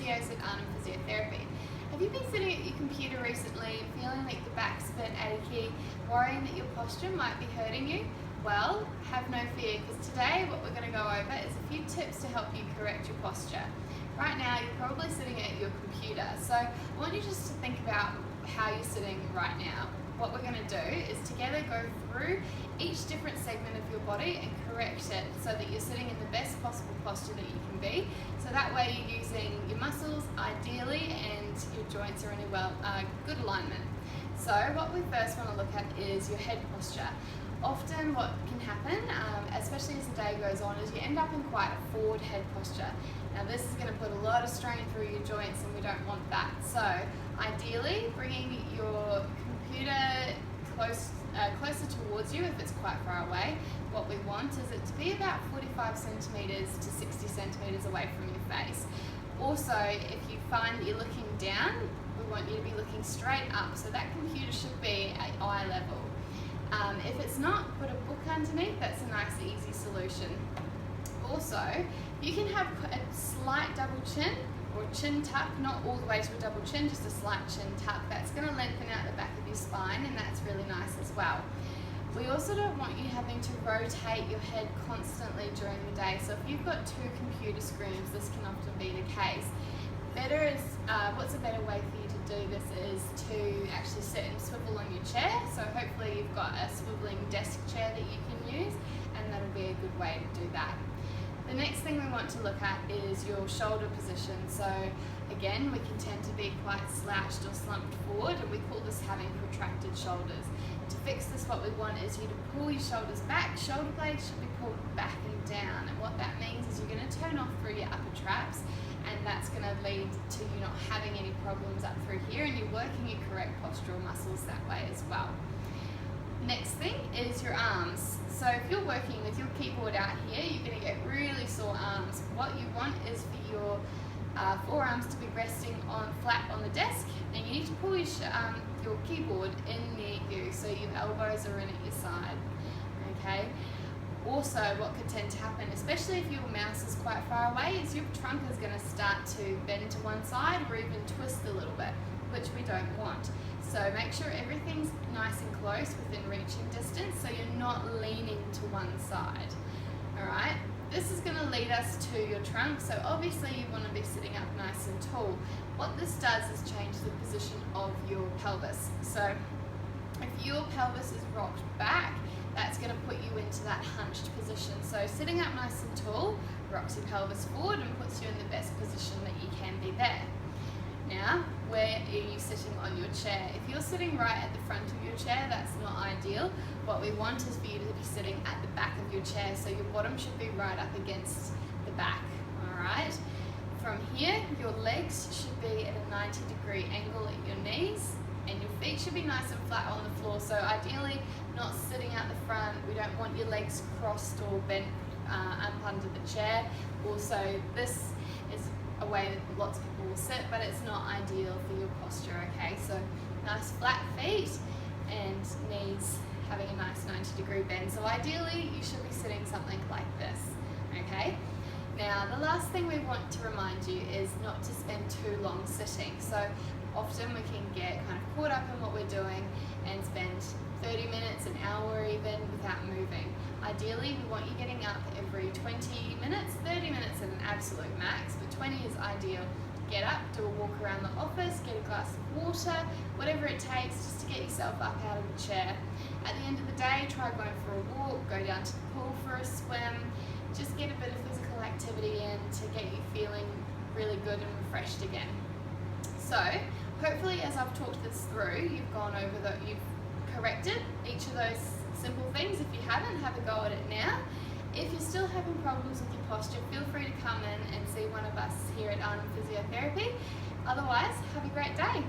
Physios at Arnhem Physiotherapy. Have you been sitting at your computer recently, feeling like the back's a bit achy, worrying that your posture might be hurting you? Well, have no fear, because today what we're going to go over is a few tips to help you correct your posture. Right now you're probably sitting at your computer, so I want you just to think about how you're sitting right now. What we're going to do is together go through each different segment of your body and correct it so that you're sitting in the best possible posture that you can be. So that way you're using your muscles ideally and your joints are in a good alignment. So what we first want to look at is your head posture. Often what can happen, especially as the day goes on, is you end up in quite a forward head posture. Now this is going to put a lot of strain through your joints and we don't want that. So ideally bringing your computer closer towards you if it's quite far away. What we want is it to be about 45 centimetres to 60 centimetres away from your face. Also, if you find that you're looking down, we want you to be looking straight up, so that computer should be at eye level. If it's not, put a book underneath. That's a nice easy solution. Also, you can have a slight double chin or chin tuck, not all the way to a double chin, just a slight chin tuck. That's going to lengthen out the back of your spine and that's really nice as well. We also don't want you having to rotate your head constantly during the day. So if you've got two computer screens, this can often be the case. What's a better way for you to do this is to actually sit and swivel on your chair. So hopefully you've got a swiveling desk chair that you can use, and that'll be a good way to do that. The next thing we want to look at is your shoulder position. So again, we can tend to be quite slouched or slumped forward, and we call this having protracted shoulders. To fix this, what we want is you to pull your shoulders back. Shoulder blades should be pulled back and down, and what that means is you're going to turn off through your upper traps, and that's going to lead to you not having any problems up through here, and you're working your correct postural muscles that way as well. Next thing is your arms. So if you're working with your keyboard out here, you're going to get really sore arms. What you want is for your forearms to be resting flat on the desk, and you need to pull your keyboard in near you so your elbows are in at your side. Okay. Also, what could tend to happen, especially if your mouse is quite far away, is your trunk is going to start to bend to one side or even twist a little bit, which we don't want. So make sure everything's nice and close within reaching distance so you're not leaning to one side. Alright, this is going to lead us to your trunk, so obviously you want to be sitting up nice and tall. What this does is change the position of your pelvis. So if your pelvis is rocked back, that's going to put you into that hunched position. So sitting up nice and tall rocks your pelvis forward and puts you in the best position that you can be there. Now, where are you sitting on your chair? If you're sitting right at the front of your chair, that's not ideal. What we want is for you to be sitting at the back of your chair, so your bottom should be right up against the back. Alright? From here, your legs should be at a 90-degree angle at your knees, and your feet should be nice and flat on the floor. So ideally, not sitting out the front. We don't want your legs crossed or bent up under the chair. Also, this is a way that lots of people will sit, but it's not ideal for your posture, okay? So nice flat feet and knees having a nice 90-degree bend. So ideally, you should be sitting something like this, okay? Now, the last thing we want to remind you is not to spend too long sitting. So often we can get kind of caught up in what we're doing and spend 30 minutes, an hour even, without moving. Ideally, we want you getting up every 20 minutes, 30 minutes at an absolute max, but 20 is ideal. Get up, do a walk around the office, get a glass of water, whatever it takes just to get yourself up out of the chair. At the end of the day, try going for a walk, go down to the pool for a swim, just get a bit of physical activity in to get you feeling really good and refreshed again. So, hopefully as I've talked this through, you've corrected each of those simple things. If you haven't, have a go at it now. If you're still having problems with your posture, feel free to come in and see one of us here at Arnhem Physiotherapy. Otherwise, have a great day.